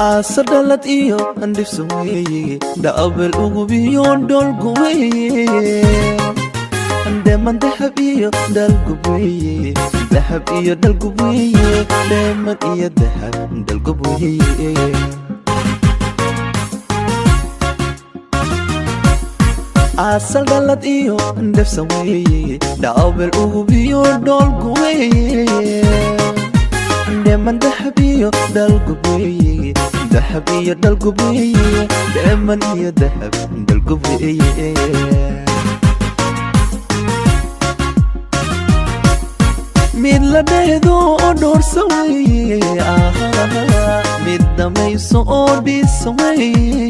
asadalad iyo andhifsan weeye dhaabel ugu biyo dholgu weeye dheeman dahab iyo dhalgub weeye dahab iyo dhalgub weeye dheeman iyo dahab dhalgub weeye asadalad iyo andhifsan weeye dhaabel ugu biyo dholgu weeye dheeman dahab iyo dhalgub weeye dahab iyo dhalgub weeye dheeman iyo dahab dhalgub weeye mid la dheehdo oo dhoorsa weeye mid dhamayso oo dhiisa weeye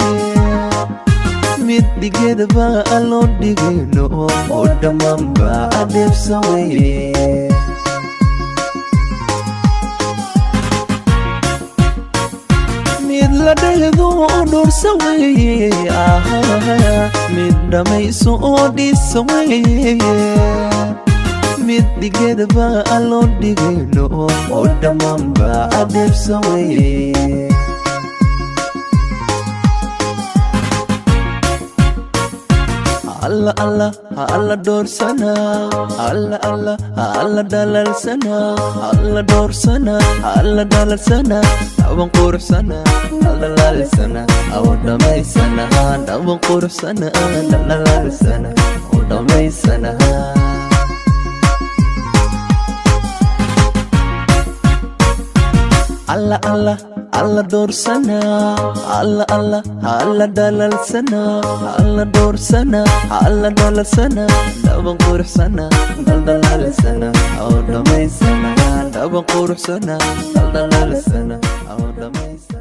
mid dhigeedaba loo dhigayno oo dhammaanba adheebsa weeye mid la dheehdo oo dhoorsa weeye mid dhamayso oo dhiisa weeye mid dhigeedaba loo dhigayno oo dhammaanba adheebsa weeye alla alla alla doorsana alla alla alla dhalalsana alla doorsana alla dhalalsana dhawan quruxsana dhalalsana aw dhamaysana dhawan quruxsana dhalalsana aw dhamaysana alla alla alla doorsana alla alla alla dhalalsana alla doorsana alla dhalalsana dhawan quruxsana dhalalsana aw dhamaysana dhawan quruxsana dhalalsana aw dhamaysana